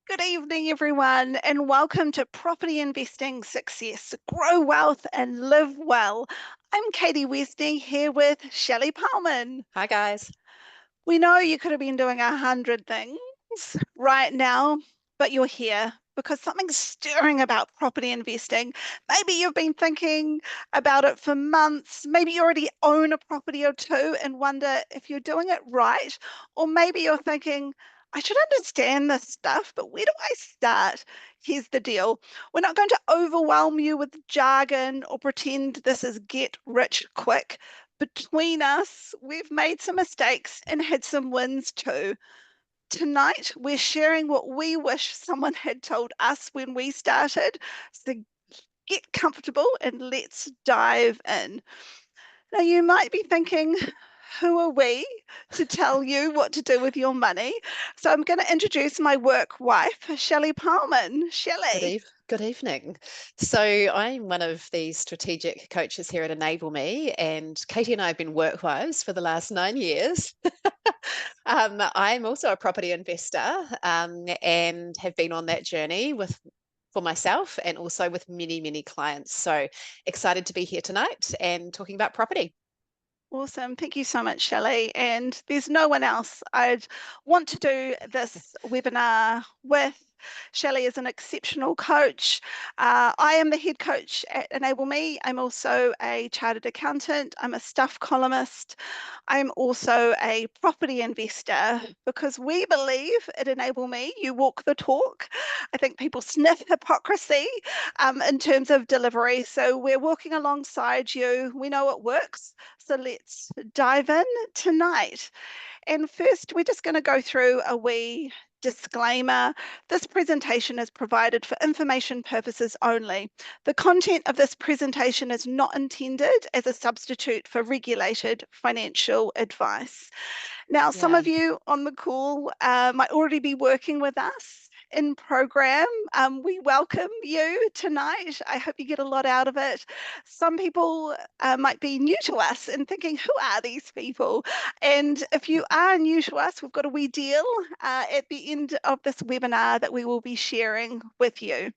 Good evening, everyone, and welcome to Property Investing Success, Grow Wealth and Live Well. I'm Katie Wesney here with Shelley Palman. Hi, guys. We know you could have been doing 100 things right now, but you're here because something's stirring about property investing. Maybe you've been thinking about it for months. Maybe you already own a property or two and wonder if you're doing it right. Or maybe you're thinking, I should understand this stuff, but where do I start? Here's the deal. We're not going to overwhelm you with jargon or pretend this is get rich quick. Between us, we've made some mistakes and had some wins too. Tonight, we're sharing what we wish someone had told us when we started. So get comfortable and let's dive in. Now, you might be thinking, who are we to tell you what to do with your money? So I'm going to introduce my work wife, Shelley Palman. Shelley. Good evening. So I'm one of the strategic coaches here at Enable Me, and Katie and I have been work wives for the last 9 years. I'm also a property investor and have been on that journey for myself and also with many, many clients. So excited to be here tonight and talking about property. Awesome. Thank you so much, Shelley. And there's no one else I'd want to do this webinar with. Shelley is an exceptional coach. I am the head coach at Enable Me. I'm also a chartered accountant. I'm a staff columnist. I'm also a property investor because we believe at Enable Me, you walk the talk. I think people sniff hypocrisy in terms of delivery. So we're working alongside you. We know it works. So let's dive in tonight. And first, we're just going to go through a wee disclaimer. This presentation is provided for information purposes only. The content of this presentation is not intended as a substitute for regulated financial advice. Now, some Yeah. of you on the call might already be working with us in program. We welcome you tonight. I hope you get a lot out of it. Some people might be new to us and thinking, who are these people? And if you are new to us, we've got a wee deal at the end of this webinar that we will be sharing with you.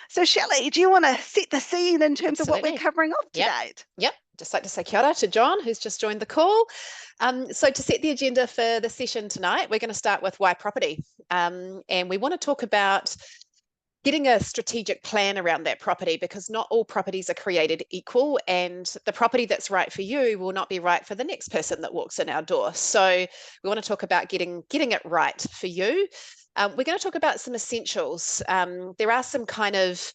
So, Shelley, do you want to set the scene in terms of what we're Absolutely. covering off Yep. today? Yep. Just like to say kia ora to John, who's just joined the call. So to set the agenda for the session tonight, we're going to start with why property. And we want to talk about getting a strategic plan around that property because not all properties are created equal, and the property that's right for you will not be right for the next person that walks in our door. So we want to talk about getting it right for you. We're going to talk about some essentials. There are some kind of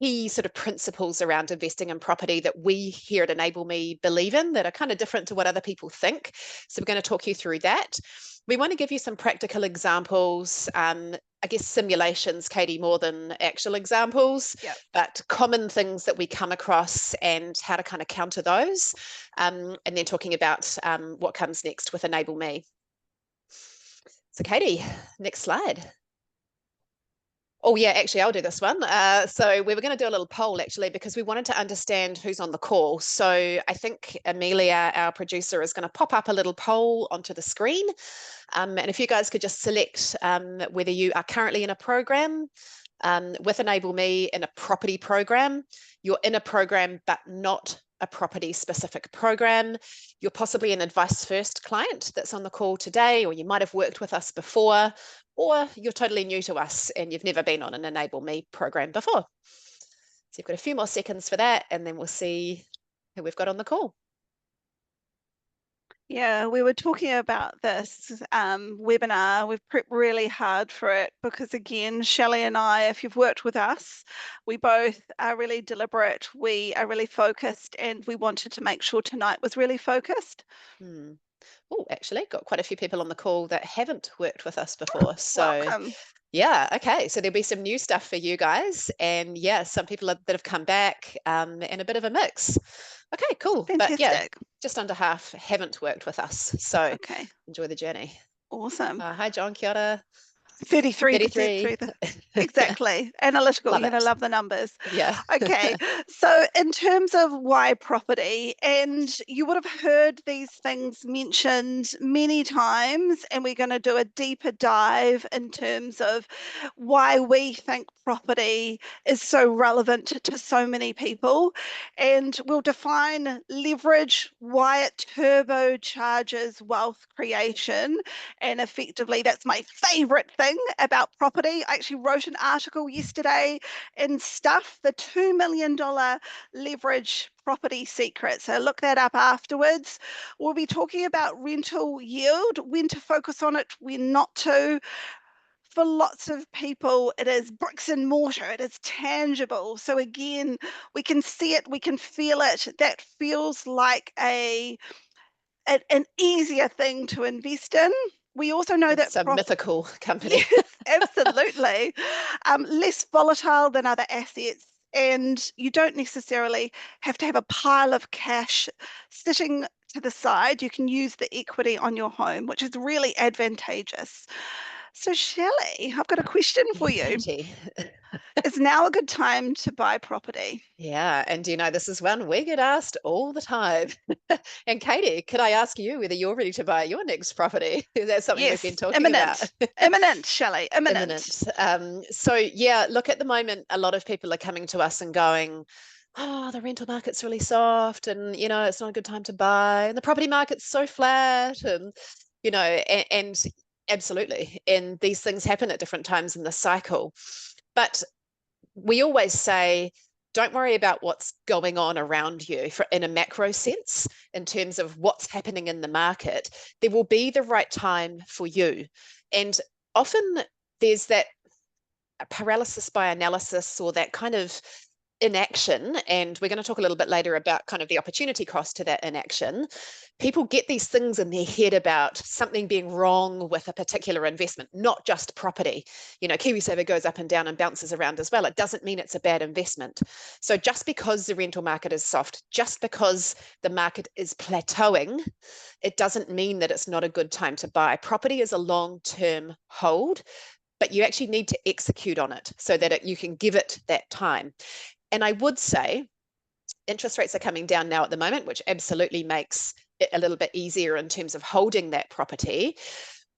key sort of principles around investing in property that we here at Enable Me believe in that are kind of different to what other people think. So we're going to talk you through that. We want to give you some practical examples, I guess simulations, Katie, more than actual examples, Yep. but common things that we come across and how to kind of counter those. And then talking about what comes next with Enable Me. So Katie, next slide. Oh, yeah, actually, I'll do this one. So we were going to do a little poll, actually, because we wanted to understand who's on the call. So I think Amelia, our producer, is going to pop up a little poll onto the screen. And if you guys could just select whether you are currently in a program with Enable Me in a property program, you're in a program but not a property specific program, you're possibly an advice first client that's on the call today, or you might have worked with us before, or you're totally new to us and you've never been on an Enable Me program before. So you've got a few more seconds for that, and then we'll see who we've got on the call. Yeah, we were talking about this webinar. We've prepped really hard for it because, again, Shelley and I, if you've worked with us, we both are really deliberate. We are really focused, and we wanted to make sure tonight was really focused. Oh, actually, got quite a few people on the call that haven't worked with us before. So Welcome. yeah, okay. So there'll be some new stuff for you guys. And yeah, some people that have come back and a bit of a mix. Okay, cool. But yeah, Fantastic. just under half haven't worked with us. So Okay, enjoy the journey. awesome. Hi, John. Kia ora. 33%, 33. 33. Exactly. Analytical. Love You're going to it. love the numbers. Yeah. Okay. So, in terms of why property, and you would have heard these things mentioned many times, and we're going to do a deeper dive in terms of why we think property is so relevant to so many people. And we'll define leverage, why it turbocharges wealth creation, and effectively, that's my favorite thing about property. I actually wrote an article yesterday in Stuff, the $2 million leverage property secret. So look that up afterwards. We'll be talking about rental yield, when to focus on it, when not to. For lots of people, it is bricks and mortar, it is tangible. So again, we can see it, we can feel it. That feels like an easier thing to invest in. We also know that It's a mythical company. yes, absolutely, less volatile than other assets. And you don't necessarily have to have a pile of cash sitting to the side. You can use the equity on your home, which is really advantageous. So, Shelley, I've got a question for Yes, you. Katie. Is now a good time to buy property? Yeah, and this is one we get asked all the time. And Katie, could I ask you whether you're ready to buy your next property? Is that something we've been Yes, talking about? imminent. Imminent, Shelley, imminent. Imminent. So yeah, look, at the moment, a lot of people are coming to us and going, "Oh, the rental market's really soft, and it's not a good time to buy, and the property market's so flat, and and absolutely, and these things happen at different times in the cycle, but we always say, don't worry about what's going on around you in a macro sense, in terms of what's happening in the market. There will be the right time for you. And often there's that paralysis by analysis, or that kind of inaction, and we're going to talk a little bit later about kind of the opportunity cost to that inaction. People get these things in their head about something being wrong with a particular investment, not just property. KiwiSaver goes up and down and bounces around as well. It doesn't mean it's a bad investment. So just because the rental market is soft, just because the market is plateauing, it doesn't mean that it's not a good time to buy. Property is a long-term hold, but you actually need to execute on it so that you can give it that time. And I would say interest rates are coming down now at the moment, which absolutely makes it a little bit easier in terms of holding that property.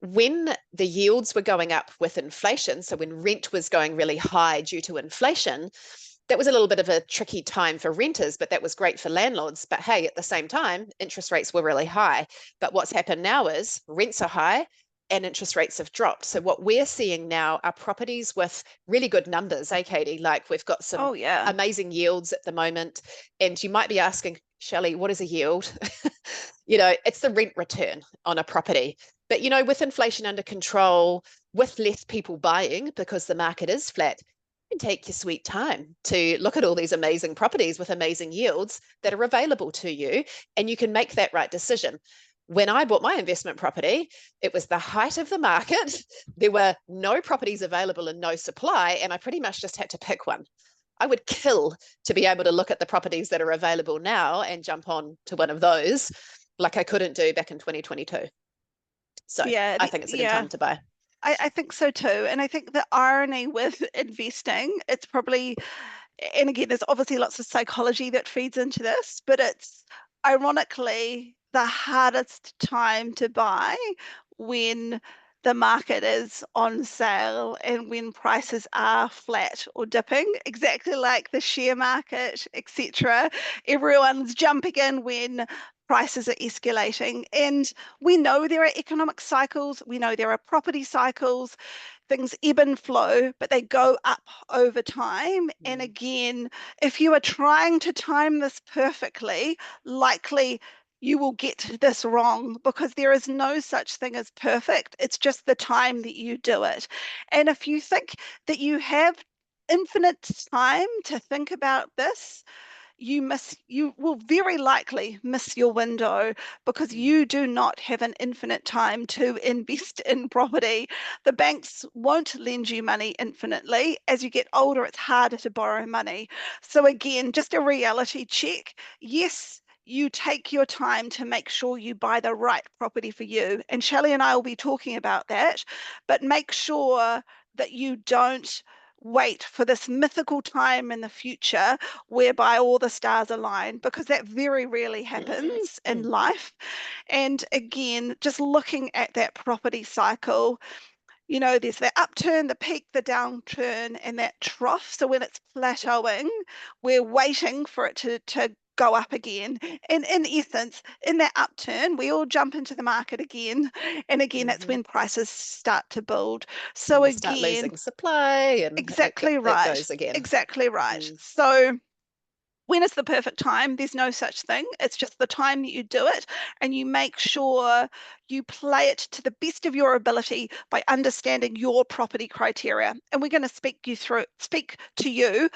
When the yields were going up with inflation, so when rent was going really high due to inflation, that was a little bit of a tricky time for renters, but that was great for landlords. But hey, at the same time, interest rates were really high. But what's happened now is rents are high and interest rates have dropped. So what we're seeing now are properties with really good numbers, Katie? Like, we've got some Oh, yeah. amazing yields at the moment. And you might be asking, Shelley, what is a yield? It's the rent return on a property. But, with inflation under control, with less people buying because the market is flat, you can take your sweet time to look at all these amazing properties with amazing yields that are available to you, and you can make that right decision. When I bought my investment property, it was the height of the market. There were no properties available and no supply, and I pretty much just had to pick one. I would kill to be able to look at the properties that are available now and jump on to one of those, like I couldn't do back in 2022. So Yeah, I think it's a good yeah. time to buy. I think so too. And I think the irony with investing, it's probably, and again, there's obviously lots of psychology that feeds into this, but it's ironically the hardest time to buy when the market is on sale and when prices are flat or dipping, exactly like the share market, etc. Everyone's jumping in when prices are escalating. And we know there are economic cycles, we know there are property cycles, things ebb and flow, but they go up over time. And Mm. again, if you are trying to time this perfectly, likely you will get this wrong because there is no such thing as perfect. It's just the time that you do it. And if you think that you have infinite time to think about this, you will very likely miss your window because Mm. you do not have an infinite time to invest in property. The banks won't lend you money infinitely. As you get older, it's harder to borrow money. So again, just a reality check. Yes, you take your time to make sure you buy the right property for you. And Shelley and I will be talking about that, but make sure that you don't wait for this mythical time in the future whereby all the stars align, because that very rarely happens in life. And again, just looking at that property cycle, you know, there's the upturn, the peak, the downturn, and that trough. So when it's plateauing, we're waiting for it to go up again. And in essence, in that upturn, we all jump into the market again. And again, that's when prices start to build. And So we start again, losing supply, and exactly it right. goes again. Exactly right. So when is the perfect time? There's no such thing. It's just the time that you do it, and you make sure you play it to the best of your ability by understanding your property criteria. And we're going to speak to you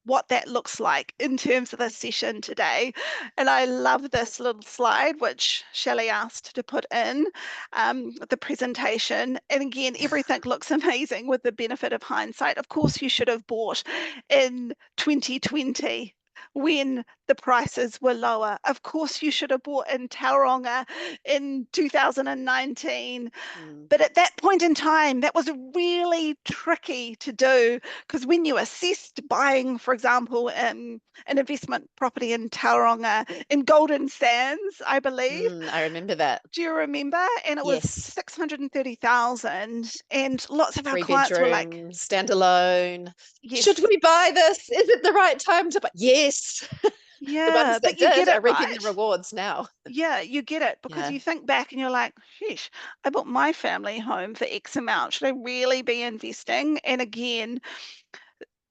what that looks like in terms of the session today. And I love this little slide, which Shelley asked to put in the presentation. And again, everything looks amazing with the benefit of hindsight. Of course, you should have bought in 2020 when the prices were lower. Of course, you should have bought in Tauranga in 2019. Mm. But at that point in time, that was really tricky to do, because when you assessed buying, for example, an investment property in Tauranga, in Golden Sands, I believe, I remember that. do you remember? And it was Yes. 630,000, and lots of our Three clients were like, bedroom, standalone. Should yes, we buy this? Is it the right time to buy? Yes. The ones yeah, but that you get did are it reaping the right. rewards now. Yeah, you get it, because Yeah. you think back and you're like, sheesh, I bought my family home for X amount. Should I really be investing? And again,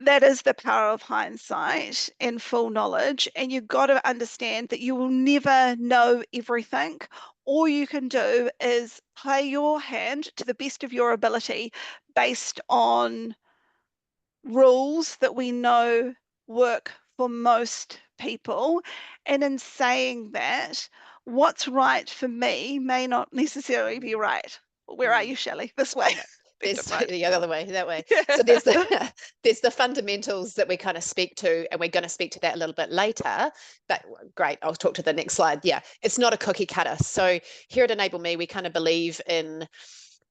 that is the power of hindsight and full knowledge. And you've got to understand that you will never know everything. All you can do is play your hand to the best of your ability based on rules that we know work for most people. And in saying that, what's right for me may not necessarily be Mm, right. Where are mm. you, Shelley? This way. Yeah. Left There's and right. the other way, that way. So there's Yeah. the there's the fundamentals that we kind of speak to, and we're going to speak to that a little bit later. But great, I'll talk to the next slide. Yeah, it's not a cookie cutter. So here at Enable Me, we kind of believe in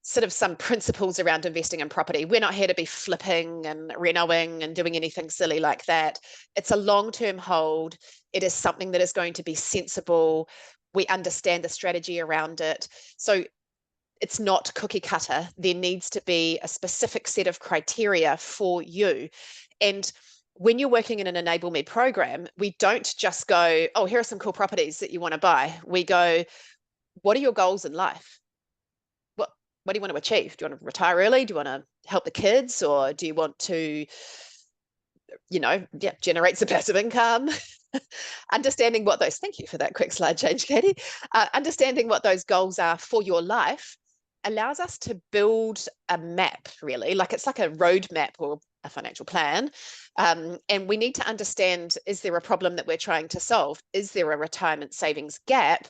sort of some principles around investing in property. We're not here to be flipping and renoing and doing anything silly like that. It's a long-term hold. It is something that is going to be sensible. We understand the strategy around it. So it's not cookie cutter. There needs to be a specific set of criteria for you. And when you're working in an Enable Me program, we don't just go, oh, here are some cool properties that you want to buy. We go, what are your goals in life? What do you want to achieve? Do you want to retire early? Do you want to help the kids? Or do you want to, generate some passive income? Understanding what those, thank you for that quick slide change, Katie. Understanding what those goals are for your life allows us to build a map, really, like it's like a roadmap or a financial plan. And we need to understand, is there a problem that we're trying to solve? Is there a retirement savings gap?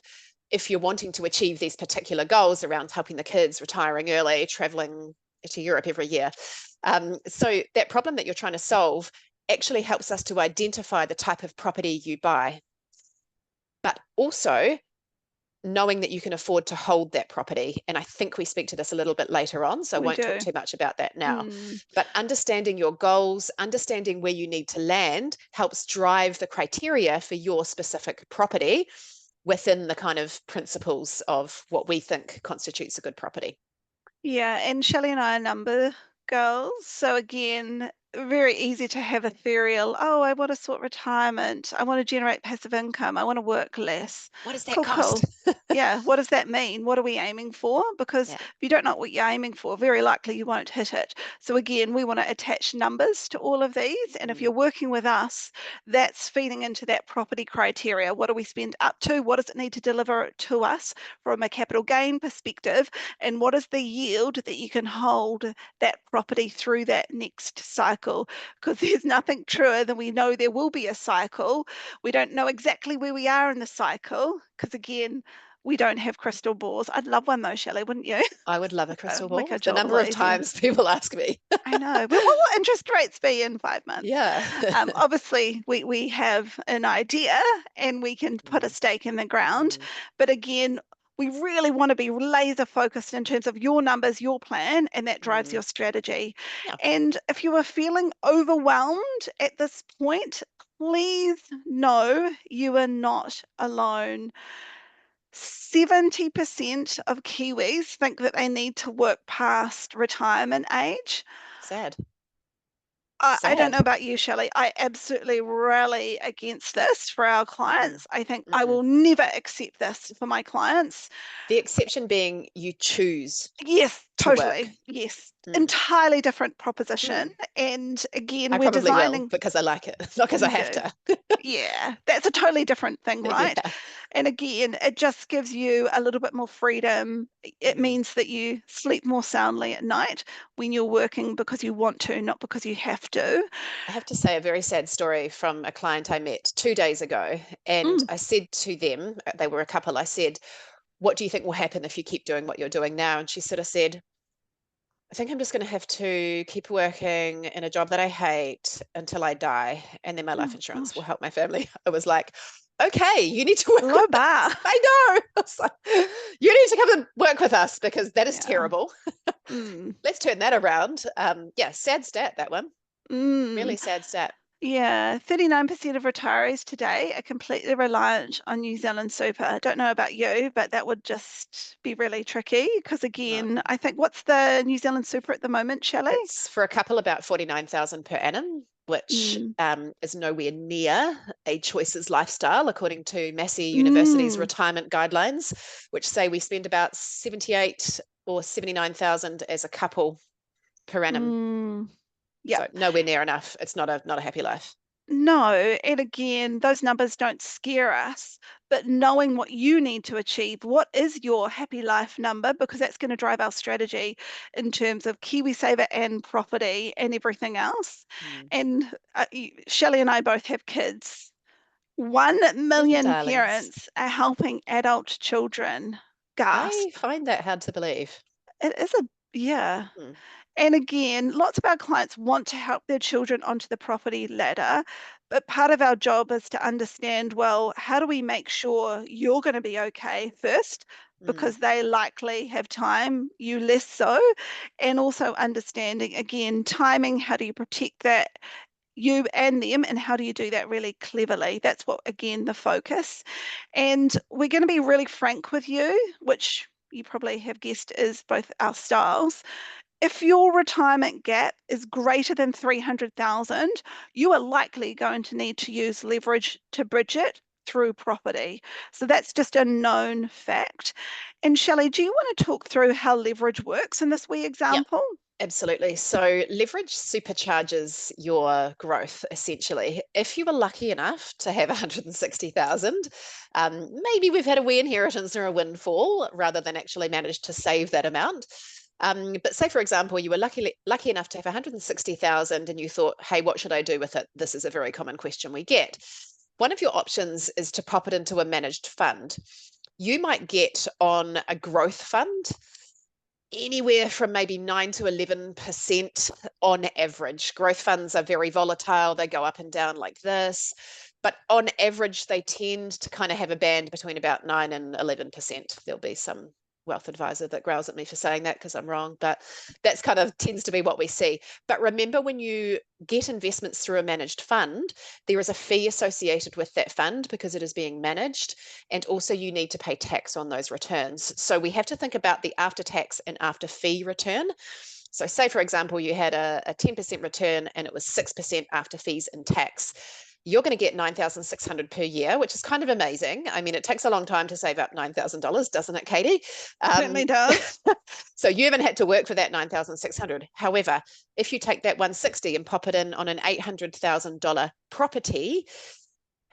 If you're wanting to achieve these particular goals around helping the kids, retiring early, traveling to Europe every year. So that problem that you're trying to solve actually helps us to identify the type of property you buy, but also knowing that you can afford to hold that property. And I think we speak to this a little bit later on, so I We won't talk do. too much about that now. Mm. But understanding your goals, understanding where you need to land helps drive the criteria for your specific property within the kind of principles of what we think constitutes a good property. Yeah, and Shelley and I are number girls. So again, very easy to have ethereal, oh, I want to sort retirement. I want to generate passive income. I want to work less. What does that Cool, cost? cool. Yeah, what does that mean? What are we aiming for? Because Yeah. if you don't know what you're aiming for, very likely you won't hit it. So again, we want to attach numbers to all of these. And if Mm. you're working with us, that's feeding into that property criteria. What do we spend up to? What does it need to deliver to us from a capital gain perspective? And what is the yield that you can hold that property through that next cycle? Because there's nothing truer than we know there will be a cycle. We don't know exactly where we are in the cycle, because again, we don't have crystal balls. I'd love one though, Shelley, wouldn't you? I would love a crystal Make ball. our The job a number lot of easier. times people ask me. I know. But what will interest rates be in 5 months? Yeah. Obviously, we have an idea and we can put a Mm, stake in the ground. mm, But again, we really want to be laser focused in terms of your numbers, your plan, and that drives mm. your strategy. Yeah, And if you are feeling overwhelmed at this point, please know you are not alone. 70% of Kiwis think that they need to work past retirement age. sad. I don't know Sad. about you, Shelley. I absolutely rally against this for our Mm-mm, clients. I think I mm-mm. will never accept this for my clients. The exception being you choose Yes, to work. totally. Yes, Mm, entirely different proposition. mm. And again, I we're probably will designing, because I like it, not because I you have do. to. Yeah, that's a totally different thing, right? Yeah. And again, it just gives you a little bit more freedom. It Mm. means that you sleep more soundly at night when you're working because you want to, not because you have to. I have to say a very sad story from a client I met 2 days ago. And Mm, I said to them, they were a couple, I said, what do you think will happen if you keep doing what you're doing now? And she sort of said, I think I'm just going to have to keep working in a job that I hate until I die, and then my life oh, insurance will gosh. help my family. I was like, okay, you need to work Low with bar. us. I know. I was like, you need to come and work with us because that is Yeah. terrible. Mm, Let's turn that around. Yeah, sad stat, that one. Really mm. sad stat. Yeah, 39% of retirees today are completely reliant on New Zealand super. I don't know about you, but that would just be really tricky because, No. again, I think what's the New Zealand super at the moment, Shelley? It's for a couple about 49,000 per annum, which Mm. is nowhere near a choices lifestyle, according to Massey University's Mm. retirement guidelines, which say we spend about 78 or 79,000 as a couple per annum. Mm. Yeah. So nowhere near enough. It's not a happy life. No, and again, those numbers don't scare us, but knowing what you need to achieve, what is your happy life number? Because that's going to drive our strategy in terms of KiwiSaver and property and everything else. Mm. And Shelley and I both have kids. 1 Oh, you million darlings. parents are helping adult children. Gasp. I find that hard to believe. It is a, yeah. Mm. And again, lots of our clients want to help their children onto the property ladder, but part of our job is to understand, well, how do we make sure you're going to be okay first? Mm. Because they likely have time, you less so. And also understanding, again, timing, how do you protect that? You and them, and how do you do that really cleverly? That's what, again, the focus. And we're going to be really frank with you, which you probably have guessed is both our styles. If your retirement gap is greater than 300,000, you are likely going to need to use leverage to bridge it through property. So that's just a known fact. And Shelley, do you want to talk through how leverage works in this wee Yeah. example? Absolutely. So leverage supercharges your growth essentially. If you were lucky enough to have 160,000, maybe we've had a wee inheritance or a windfall rather than actually managed to save that amount. But say, for example, you were lucky enough to have 160,000 and you thought, hey, what should I do with it? This is a very common question we get. One of your options is to pop it into a managed fund. You might get on a growth fund anywhere from maybe 9 to 11% on average. Growth funds are very volatile, they go up and down like this. But on average, they tend to kind of have a band between about 9 and 11%. There'll be some wealth advisor that growls at me for saying that because I'm wrong, but that's kind of tends to be what we see. But remember, when you get investments through a managed fund, there is a fee associated with that fund because it is being managed. And also you need to pay tax on those returns. So we have to think about the after tax and after fee return. So say, for example, you had a 10% return and it was 6% after fees and tax. You're going to get 9,600 per year, which is kind of amazing. I mean, it takes a long time to save up $9,000, doesn't it, Katie? Certainly does. So you haven't had to work for that 9,600. However, if you take that 160 and pop it in on an $800,000 property,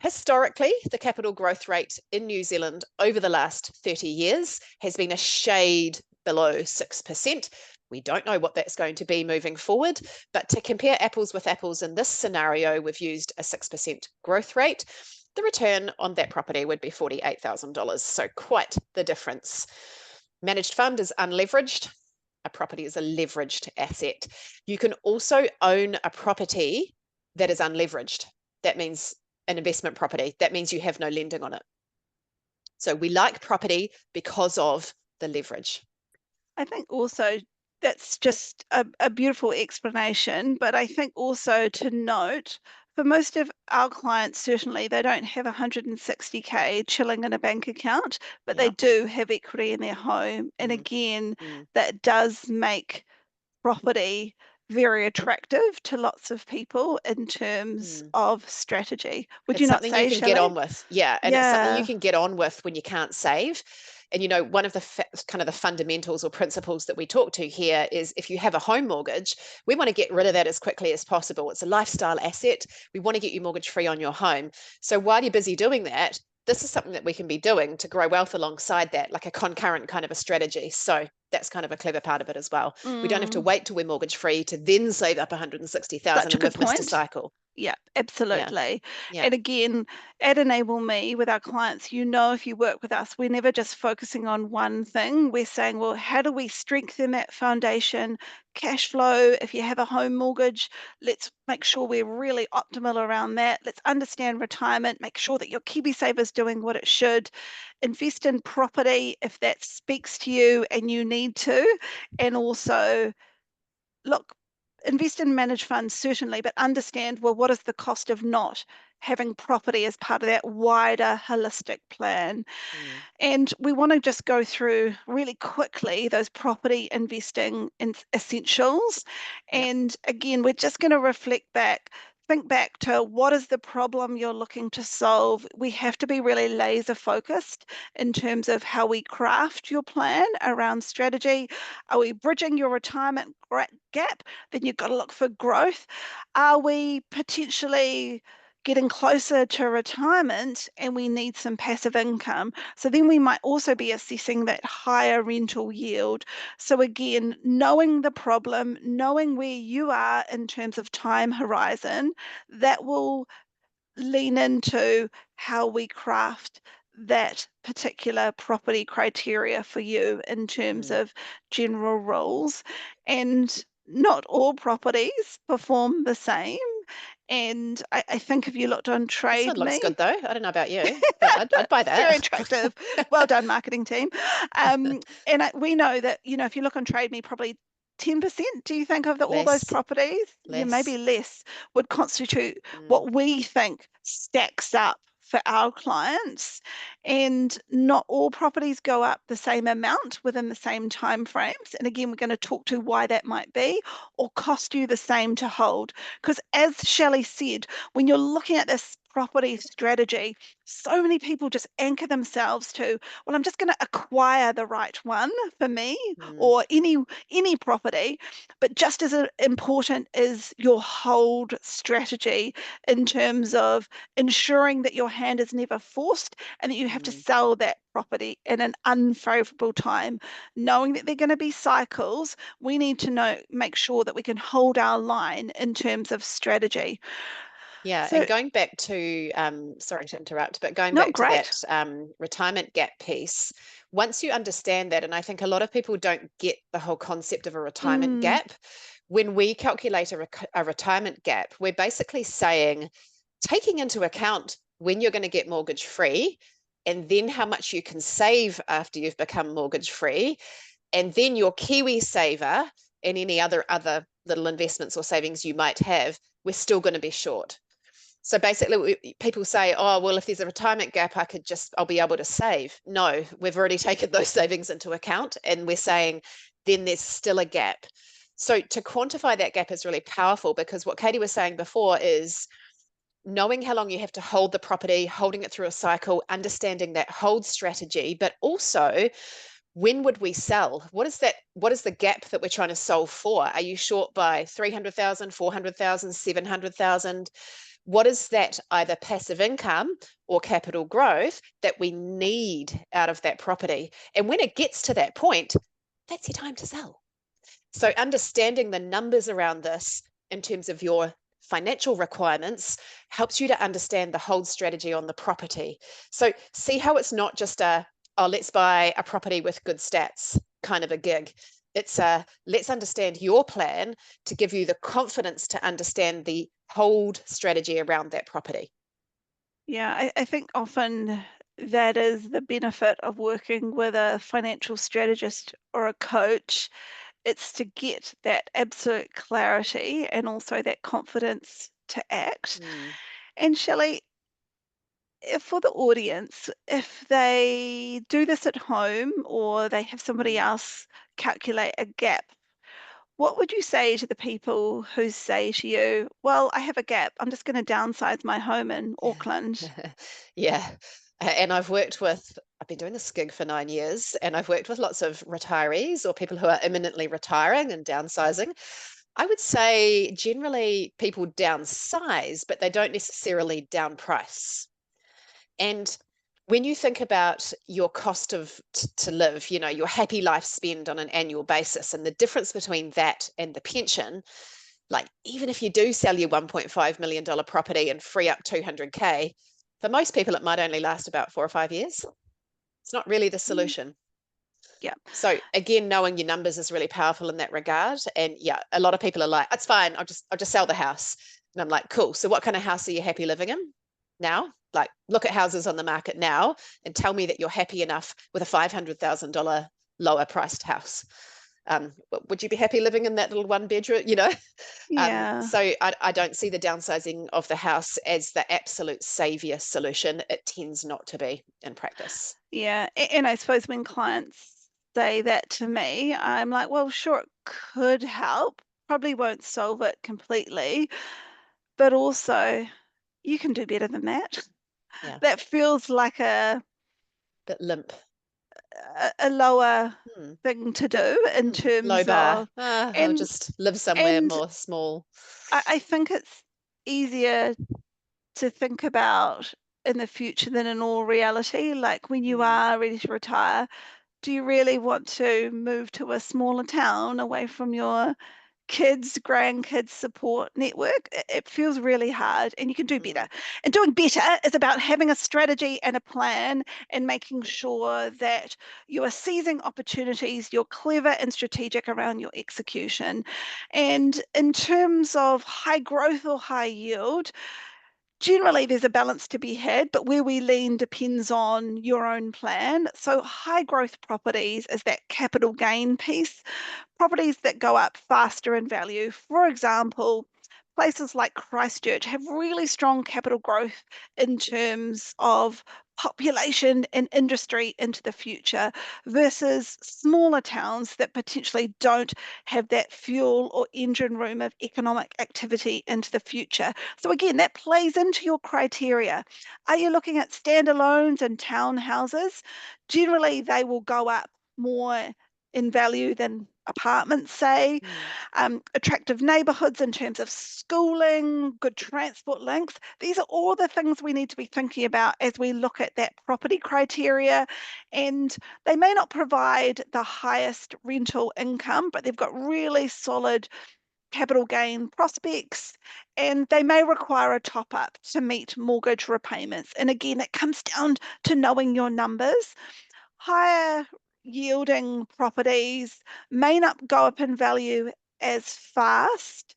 historically, the capital growth rate in New Zealand over the last 30 years has been a shade below 6%. We don't know what that's going to be moving forward, but to compare apples with apples in this scenario, we've used a 6% growth rate. the return on that property would be $48,000. So quite the difference. Managed fund is unleveraged. A property is a leveraged asset. You can also own a property that is unleveraged. That means an investment property. That means you have no lending on it. So we like property because of the leverage. I think also that's just a beautiful explanation, but I think also to note for most of our clients, certainly they don't have 160K chilling in a bank account, but they Yeah. do have equity in their home. And Mm, again, mm, that does make property very attractive to lots of people in terms mm. of strategy. Would you It's not something you say, can get Shelley? on with. Yeah. And it's something you Yeah. can get on with when you can't save. And, you know, one of the kind of the fundamentals or principles that we talk to here is if you have a home mortgage, we want to get rid of that as quickly as possible. It's a lifestyle asset. We want to get you mortgage free on your home. So while you're busy doing that, this is something that we can be doing to grow wealth alongside that, like a concurrent kind of a strategy. So that's kind of a clever part of it as well. We don't have to Mm, wait till we're mortgage free to then save up 160,000 such a and good we've missed a point. cycle. Yeah, Yeah. absolutely. Yeah. And again, at Enable Me with our clients, if you work with us, we're never just focusing on one thing. We're saying, well, how do we strengthen that foundation? Cash flow, if you have a home mortgage, let's make sure we're really optimal around that. Let's understand retirement, make sure that your KiwiSaver is doing what it should. Invest in property if that speaks to you and you need to. And also, look, invest in managed funds, certainly, but understand, well, what is the cost of not having property as part of that wider holistic plan? Mm. And we want to just go through really quickly those property investing essentials. Yep. And again, we're just going to reflect back, think back to what is the problem you're looking to solve. We have to be really laser focused in terms of how we craft your plan around strategy. Are we bridging your retirement gap? Then you've got to look for growth. Are we potentially getting closer to retirement and we need some passive income? So then we might also be assessing that higher rental yield. So again, knowing the problem, knowing where you are in terms of time horizon, that will lean into how we craft that particular property criteria for you in terms Mm. of general rules. And not all properties perform the same. And I think if you looked on This one Trade looks Me, good though. I don't know about you, but I'd buy very that. attractive. Well done, marketing team. And we know that, if you look on Trade Me, probably 10%, do you think, of all those Less, properties, yeah, less. maybe less, would constitute Mm. what we think stacks up for our clients. And not all properties go up the same amount within the same time frames. And again, we're going to talk to why that might be, or cost you the same to hold. Because as Shelley said, when you're looking at this property strategy, so many people just anchor themselves to, well, I'm just going to acquire the right one for me, Mm. or any property. But just as important is your hold strategy in terms of ensuring that your hand is never forced and that you have to Mm. sell that property in an unfavorable time. Knowing that they're going to be cycles, we need to make sure that we can hold our line in terms of strategy. Yeah, and So, going back to, sorry to interrupt, but going not back to that great. retirement gap piece, once you understand that, and I think a lot of people don't get the whole concept of a retirement Mm, gap, when we calculate a retirement gap, we're basically saying, taking into account when you're going to get mortgage free, and then how much you can save after you've become mortgage free, and then your Kiwi saver and any other little investments or savings you might have, we're still going to be short. So basically, people say, oh, well, if there's a retirement gap, I'll be able to save. No, we've already taken those savings into account and we're saying then there's still a gap. So to quantify that gap is really powerful because what Katie was saying before is knowing how long you have to hold the property, holding it through a cycle, understanding that hold strategy, but also when would we sell? What is the gap that we're trying to solve for? Are you short by 300,000, 400,000, 700,000? What is that either passive income or capital growth that we need out of that property? And when it gets to that point, that's your time to sell. So understanding the numbers around this in terms of your financial requirements helps you to understand the hold strategy on the property. So see how it's not just a, oh, let's buy a property with good stats kind of a gig. It's a, let's understand your plan to give you the confidence to understand the hold strategy around that property. Yeah, I think often that is the benefit of working with a financial strategist or a coach. It's to get that absolute clarity and also that confidence to act. Mm, And Shelley, if for the audience, if they do this at home or they have somebody mm. else calculate a gap, what would you say to the people who say to you, well, I have a gap, I'm just going to downsize my home in Auckland? Yeah. And I've been doing this gig for 9 years, and I've worked with lots of retirees or people who are imminently retiring and downsizing. I would say generally people downsize, but they don't necessarily downprice. And when you think about your cost of to live, you know, your happy life spend on an annual basis, and the difference between that and the pension, like even if you do sell your $1.5 million property and free up 200K, for most people, it might only last about 4 or 5 years. It's not really the Mm, solution. yeah, So again, knowing your numbers is really powerful in that regard. And yeah, a lot of people are like, "It's fine. I'll just sell the house." And I'm like, "Cool. So what kind of house are you happy living in now? Like, look at houses on the market now and tell me that you're happy enough with a $500,000 lower priced house. Would you be happy living in that little one bedroom? You know." yeah, So I don't see the downsizing of the house as the absolute savior solution. It tends not to be in practice. yeah. And I suppose when clients say that to me, I'm like, well, sure, it could help, probably won't solve it completely, but also you can do better than that. Yeah, That feels like bit limp. a lower Hmm. thing to do in Low terms bar. of, I'll and just live somewhere and more small. I think it's easier to think about in the future than in all reality. Like when you Hmm. are ready to retire, do you really want to move to a smaller town away from your kids, grandkids support network? It feels really hard and you can do better. Hmm. And doing better is about having a strategy and a plan and making sure that you are seizing opportunities, you're clever and strategic around your execution. And in terms of high growth or high yield, generally there's a balance to be had, but where we lean depends on your own plan. So high growth properties is that capital gain piece, properties that go up faster in value. For example, places like Christchurch have really strong capital growth in terms of population and industry into the future versus smaller towns that potentially don't have that fuel or engine room of economic activity into the future. So again, that plays into your criteria. Are you looking at standalones and townhouses? Generally, they will go up more in value than apartments, say, Hmm. attractive neighbourhoods in terms of schooling, good transport links. These are all the things we need to be thinking about as we look at that property criteria. And they may not provide the highest rental income, but they've got really solid capital gain prospects, and they may require a top up to meet mortgage repayments. And again, it comes down to knowing your numbers. Higher yielding properties may not go up in value as fast,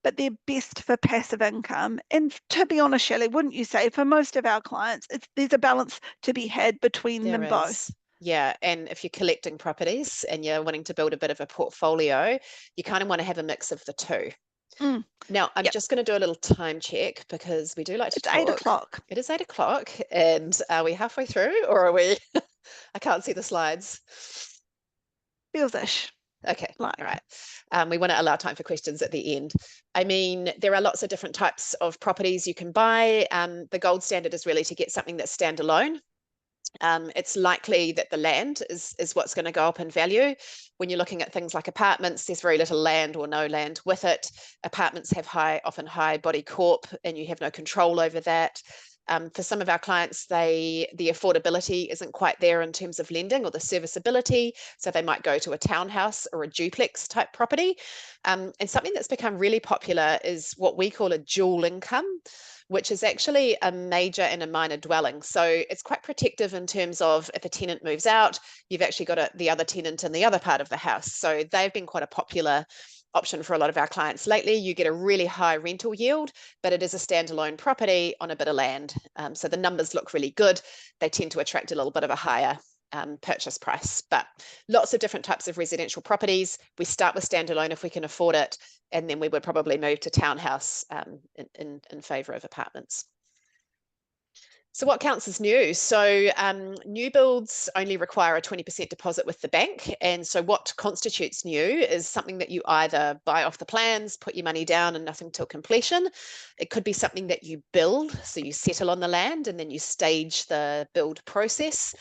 but they're best for passive income. And to be honest, Shelley, wouldn't you say for most of our clients, there's a balance to be had between There them both? is. Yeah. And if you're collecting properties and you're wanting to build a bit of a portfolio, you kind of want to have a mix of the two. Mm, Now, I'm yep, just going to do a little time check because we do like to it's 8 talk. o'clock. It is 8 o'clock, and are we halfway through or are we? I can't see the slides. Feels-ish Okay, all like. right. We want to allow time for questions at the end. I mean, there are lots of different types of properties you can buy. The gold standard is really to get something that's standalone. It's likely that the land is what's going to go up in value. When you're looking at things like apartments, there's very little land or no land with it. Apartments have often high body corp, and you have no control over that. For some of our clients, the affordability isn't quite there in terms of lending or the serviceability, so they might go to a townhouse or a duplex type property. And something that's become really popular is what we call a dual income, which is actually a major and a minor dwelling. So it's quite protective in terms of if a tenant moves out, you've actually got the other tenant in the other part of the house. So they've been quite a popular option for a lot of our clients lately. You get a really high rental yield, but it is a standalone property on a bit of land. So the numbers look really good. They tend to attract a little bit of a higher purchase price, but lots of different types of residential properties. We start with standalone if we can afford it, and then we would probably move to townhouse in favour of apartments. So what counts as new? So new builds only require a 20% deposit with the bank. And so what constitutes new is something that you either buy off the plans, put your money down and nothing till completion. It could be something that you build, so you settle on the land and then you stage the build process.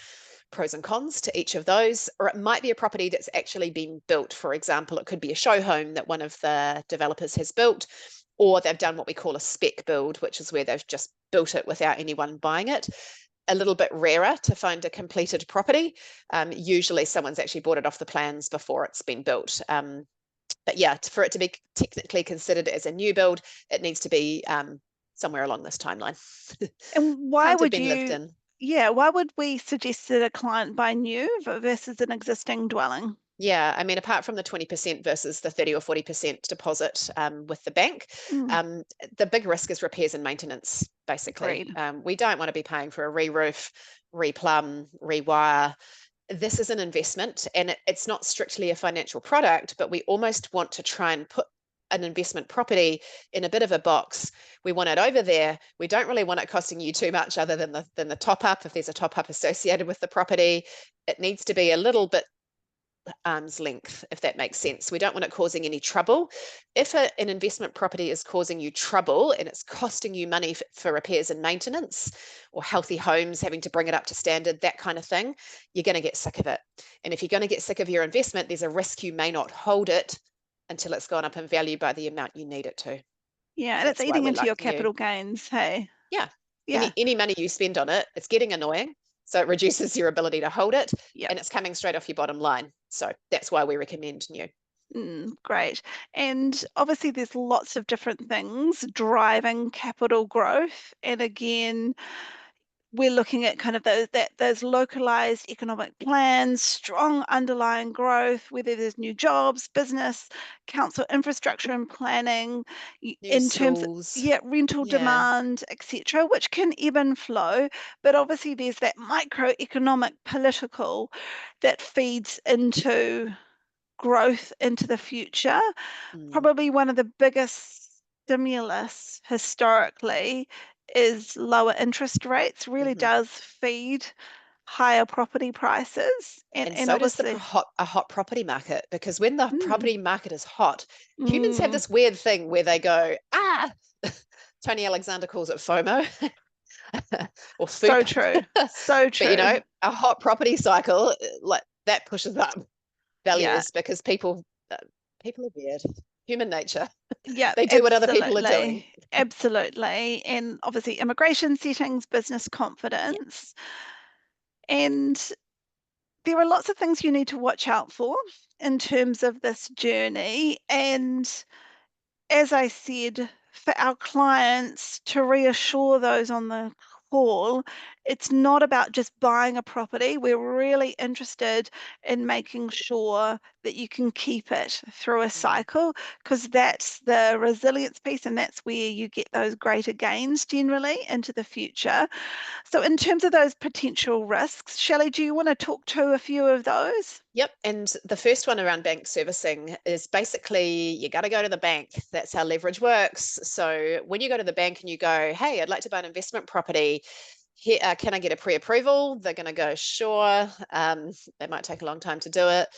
Pros and cons to each of those. Or it might be a property that's actually been built. For example, it could be a show home that one of the developers has built, or they've done what we call a spec build, which is where they've just built it without anyone buying it. A little bit rarer to find a completed property. Usually someone's actually bought it off the plans before it's been built. But yeah, for it to be technically considered as a new build, it needs to be somewhere along this timeline. And why Can't have would been lived you, in. yeah, why would we suggest that a client buy new versus an existing dwelling? Yeah, I mean, apart from the 20% versus the 30 or 40% deposit with the bank, Mm, the big risk is repairs and maintenance, basically. agreed. We don't want to be paying for a re-roof, re-plumb, rewire. This is an investment, and it's not strictly a financial product, but we almost want to try and put an investment property in a bit of a box. We want it over there. We don't really want it costing you too much other than the top up. If there's a top up associated with the property, it needs to be a little bit arm's length, if that makes sense. We don't want it causing any trouble. If an investment property is causing you trouble and it's costing you money for repairs and maintenance, or healthy homes having to bring it up to standard, that kind of thing, you're going to get sick of it. And if you're going to get sick of your investment, there's a risk you may not hold it until it's gone up in value by the amount you need it to. Yeah, and it's That's why eating we into like your new. capital gains. Hey, Yeah. yeah, Any money you spend on it, it's getting annoying. So it reduces your ability to hold it, yep. and it's coming straight off your bottom line. So that's why we recommend new. Great. And obviously, there's lots of different things driving capital growth. And again, we're looking at kind of those localized economic plans, strong underlying growth, whether there's new jobs, business, council infrastructure and planning, New in terms of, schools. yeah, rental Yeah. demand, etc., which can ebb and flow. But obviously, there's that microeconomic political that feeds into growth into the future. Mm. Probably one of the biggest stimulus historically is lower interest rates, really Hmm. does feed higher property prices. And And so does obviously, a hot property market, because when the mm, property market is hot, humans have mm, this weird thing where they go, ah, Tony Alexander calls it FOMO or so FOOP. true, so But you true. know, a hot property cycle, like that pushes up Yeah, values because people are weird. Human nature. yeah, They do what other people are doing. absolutely. Absolutely. And obviously, immigration settings, business Yeah. confidence. And there are lots of things you need to watch out for in terms of this journey. And as I said, for our clients to reassure those on the call, it's not about just buying a property. We're really interested in making sure that you can keep it through a Mm. cycle because that's the resilience piece and that's where you get those greater gains generally into the future. So, in terms of those potential risks, Shelley, do you want to talk to a few of those? Yep. And the first one around bank servicing is basically you got to go to the bank. That's how leverage works. So when you go to the bank and you go, hey, I'd like to buy an investment property. Here, can I get a pre-approval? They're going to go, sure. They might take a long time to do it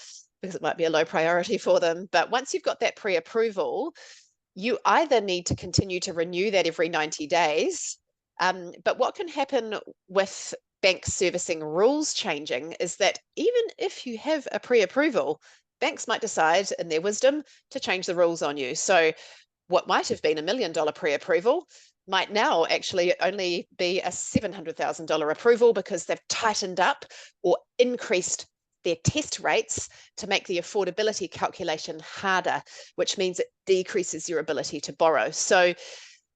because it might be a low priority for them. But once you've got that pre-approval, you either need to continue to renew that every 90 days. But what can happen with bank servicing rules changing is that even if you have a pre-approval, banks might decide in their wisdom to change the rules on you. So what might have been $1 million pre-approval might now actually only be a $700,000 approval because they've tightened up or increased their test rates to make the affordability calculation harder, which means it decreases your ability to borrow. So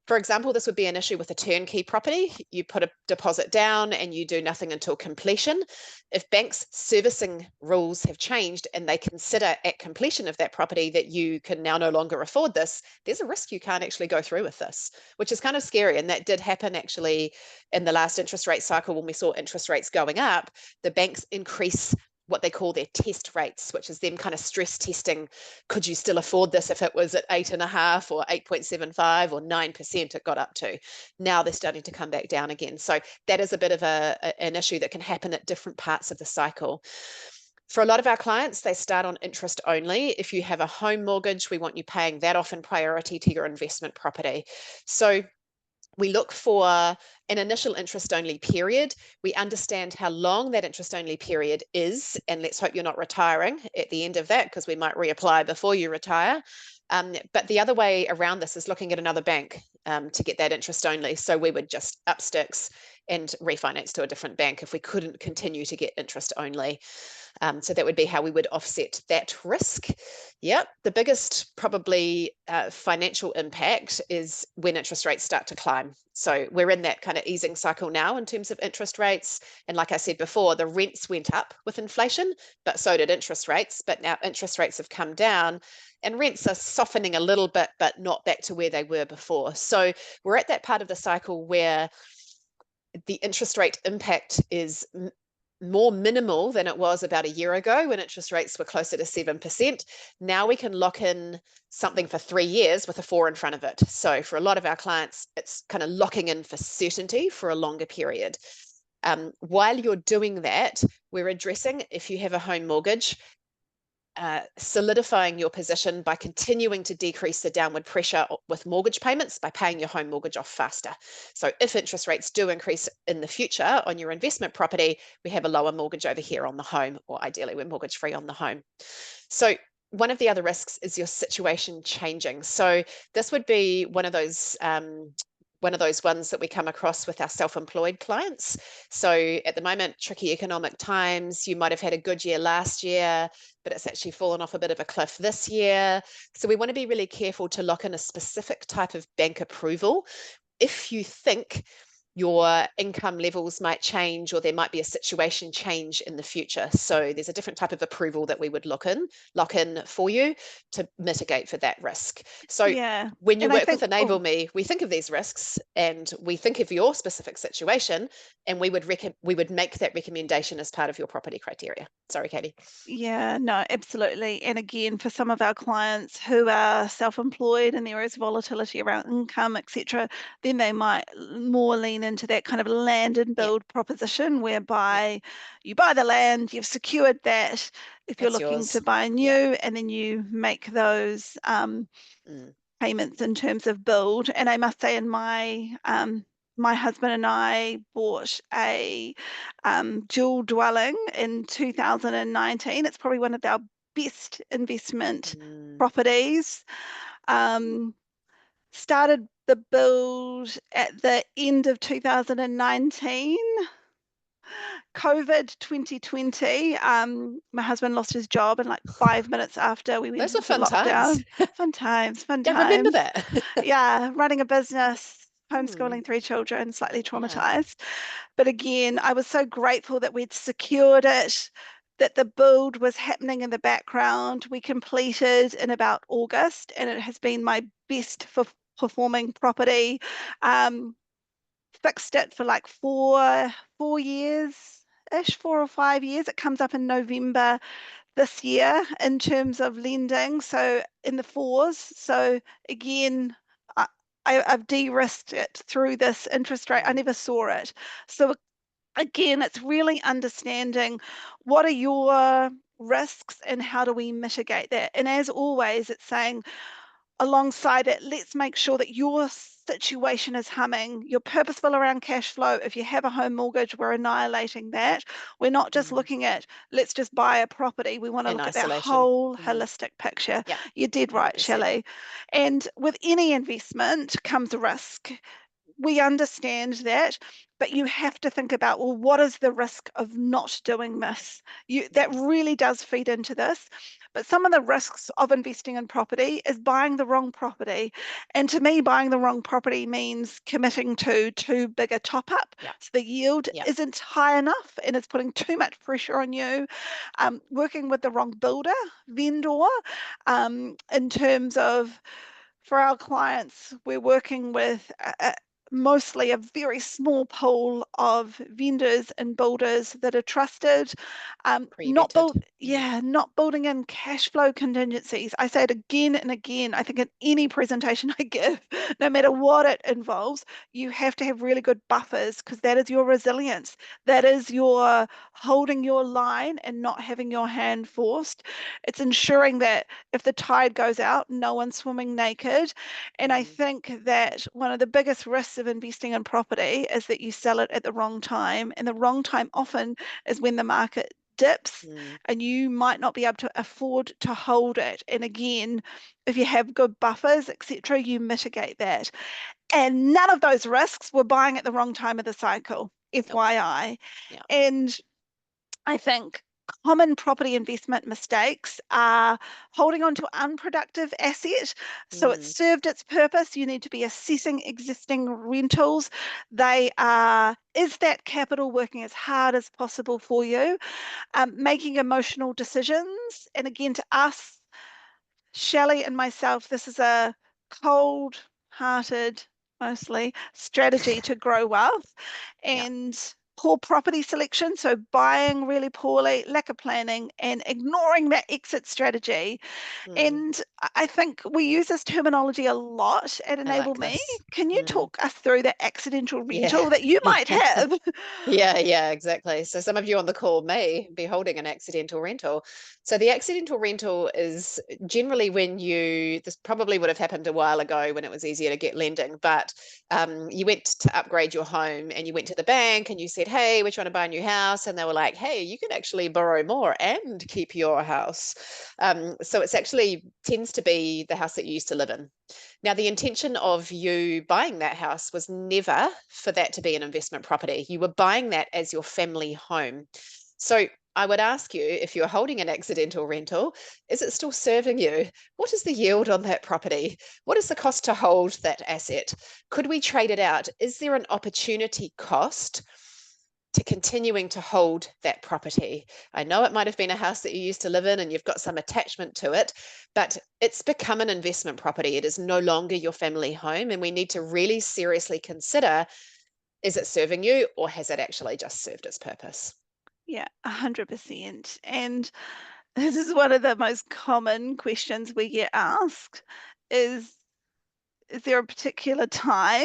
for example, this would be an issue with a turnkey property. You put a deposit down and you do nothing until completion. If banks' servicing rules have changed and they consider at completion of that property that you can now no longer afford this, there's a risk you can't actually go through with this, which is kind of scary. And that did happen actually in the last interest rate cycle when we saw interest rates going up. The banks increase what they call their test rates, which is them kind of stress testing, could you still afford this if it was at 8.5 or 8.75 or 9% it got up to. Now they're starting to come back down again. So that is a bit of an issue that can happen at different parts of the cycle. For a lot of our clients, they start on interest only. If you have a home mortgage, we want you paying that off in priority to your investment property. So we look for an initial interest only period. We understand how long that interest only period is, and let's hope you're not retiring at the end of that, because we might reapply before you retire. But the other way around this is looking at another bank to get that interest only. So we would just up sticks and refinance to a different bank if we couldn't continue to get interest only. So that would be how we would offset that risk. Yep, the biggest probably financial impact is when interest rates start to climb. So we're in that kind of easing cycle now in terms of interest rates. And like I said before, the rents went up with inflation, but so did interest rates. But now interest rates have come down and rents are softening a little bit, but not back to where they were before. So we're at that part of the cycle where the interest rate impact is more minimal than it was about a year ago when interest rates were closer to 7%. Now we can lock in something for 3 years with a 4 in front of it. So for a lot of our clients, it's kind of locking in for certainty for a longer period. While you're doing that, we're addressing, if you have a home mortgage, solidifying your position by continuing to decrease the downward pressure with mortgage payments by paying your home mortgage off faster. So if interest rates do increase in the future on your investment property, we have a lower mortgage over here on the home, or ideally we're mortgage free on the home. So one of the other risks is your situation changing. So this would be one of those ones that we come across with our self-employed clients. So at the moment, tricky economic times, you might have had a good year last year, but it's actually fallen off a bit of a cliff this year. So we want to be really careful to lock in a specific type of bank approval. If you think your income levels might change or there might be a situation change in the future. So there's a different type of approval that we would lock in for you to mitigate for that risk. So Yeah. when you And I work with think, Enable Me, we think of these risks and we think of your specific situation, and we would make that recommendation as part of your property criteria. Sorry, Katie. yeah, no, absolutely. And again, for some of our clients who are self-employed and there is volatility around income, etc., then they might more lean into that kind of land and Yeah, build proposition yeah, whereby you buy the land, you've secured that if you're that's looking to yours. buy Yeah. new, and then you make those Mm. payments in terms of build. And I must say, in my husband and I bought a dual dwelling in 2019. It's probably one of our best investment Mm. properties. Um, Started the build at the end of 2019. COVID 2020, my husband lost his job, and like 5 minutes after we went Those are into fun times. lockdown. Fun times, fun Yeah, remember times. that. Yeah, running a business, Hmm. homeschooling 3 children, slightly Yeah. traumatized. But again, I was so grateful that we'd secured it, that the build was happening in the background. We completed in about August, and it has been my best for performing property. Um, Fixed it for like 4 years ish, 4 or 5 years. It comes up in November this year in terms of lending, so in the fours. So again, I, I've de-risked it through this interest rate. I Mm. never saw it. So again, it's really understanding what are your risks and how do we mitigate that. And as always, it's saying, alongside it, let's make sure that your situation is humming. You're purposeful around cash flow. If you have a home mortgage, we're annihilating that. We're not just Mm. looking at, let's just buy a property. We want to In look at that isolation. whole Mm. holistic picture. Yep, You did right, 100%. Shelley. And with any investment comes a risk. we understand that, but you have to think about, well, what is the risk of not doing this? That really does feed into this. But some of the risks of investing in property is buying the wrong property. And to me, buying the wrong property means committing to too big a top up. Yeah. So the yield Yeah. isn't high enough and it's putting too much pressure on you. Working with the wrong vendor, in terms of, for our clients, we're working with mostly a very small pool of vendors and builders that are trusted. Pre-vetted. Not building in cash flow contingencies. I say it again and again. I think in any presentation I give, no matter what it involves, you have to have really good buffers because that is your resilience. That is your holding your line and not having your hand forced. It's ensuring that if the tide goes out, no one's swimming naked. And I think that one of the biggest risks of investing in property is that you sell it at the wrong time. And the wrong time often is when the market dips and you might not be able to afford to hold it. And again, if you have good buffers, etc., you mitigate that. And none of those risks were buying at the wrong time of the cycle, Nope. FYI. Yeah. And I think common property investment mistakes are holding on to unproductive asset. So it's served its purpose. You need to be assessing existing rentals. Is that capital working as hard as possible for you? Making emotional decisions. And again, to us, Shelley and myself, this is a cold-hearted, mostly, strategy to grow wealth Yeah. and poor property selection. So buying really poorly, lack of planning, and ignoring that exit strategy. And I think we use this terminology a lot at I Enable like Me. this. Can you talk us through the accidental Yeah. rental that you might have? Yeah, exactly. So some of you on the call may be holding an accidental rental. So the accidental rental is generally when this probably would have happened a while ago when it was easier to get lending, but you went to upgrade your home and you went to the bank and you said, hey, we're trying to buy a new house. And they were like, hey, you can actually borrow more and keep your house. So it's actually tends to be the house that you used to live in. Now, the intention of you buying that house was never for that to be an investment property. You were buying that as your family home. So I would ask you, if you're holding an accidental rental, is it still serving you? What is the yield on that property? What is the cost to hold that asset? Could we trade it out? Is there an opportunity cost to continuing to hold that property? I know it might have been a house that you used to live in and you've got some attachment to it, but it's become an investment property. It is no longer your family home, and we need to really seriously consider, is it serving you or has it actually just served its purpose? Yeah, 100%. And this is one of the most common questions we get asked is is there a particular time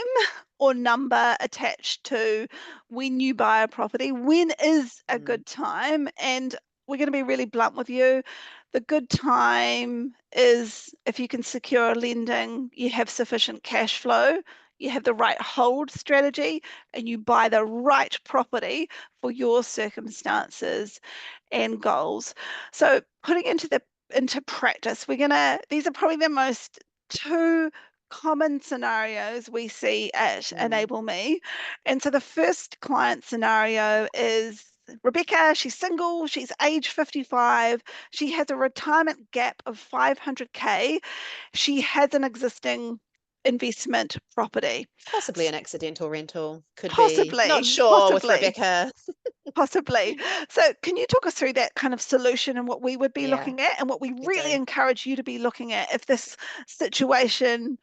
or number attached to when you buy a property? When is a Mm, good time? And we're going to be really blunt with you. The good time is if you can secure lending, you have sufficient cash flow, you have the right hold strategy, and you buy the right property for your circumstances and goals. So putting into practice, these are probably the most two common scenarios we see at mm. Enable Me. And so the first client scenario is Rebecca. She's single, she's age 55, she has a retirement gap of 500K, she has an existing investment property. Possibly an accidental rental, could be. Not Possibly, sure with possibly. Rebecca. Possibly. So, can you talk us through that kind of solution and what we would be Yeah, looking at and what we could really do. encourage you to be looking at if this situation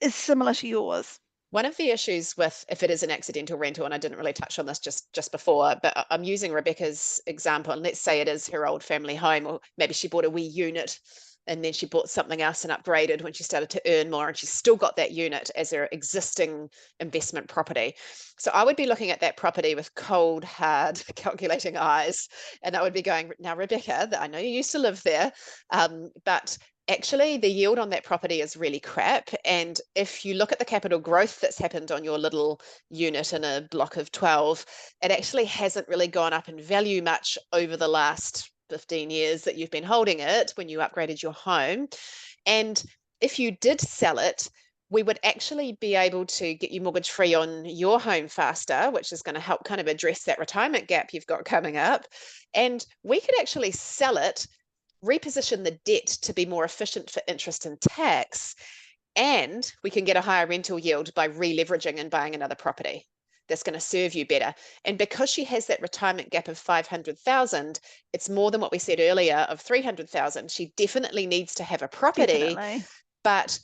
is similar to yours? One of the issues with if it is an accidental rental, and I didn't really touch on this just before, but I'm using Rebecca's example, and let's say it is her old family home, or maybe she bought a wee unit and then she bought something else and upgraded when she started to earn more, and she's still got that unit as her existing investment property. So I would be looking at that property with cold, hard, calculating eyes, and I would be going, now, Rebecca, I know you used to live there, but actually the yield on that property is really crap. And if you look at the capital growth that's happened on your little unit in a block of 12, it actually hasn't really gone up in value much over the last 15 years that you've been holding it when you upgraded your home. And if you did sell it, we would actually be able to get you mortgage free on your home faster, which is going to help kind of address that retirement gap you've got coming up. And we could actually sell it, reposition the debt to be more efficient for interest and tax, and we can get a higher rental yield by re-leveraging and buying another property that's going to serve you better. And because she has that retirement gap of 500,000, it's more than what we said earlier of 300,000. She definitely needs to have a property, Definitely. but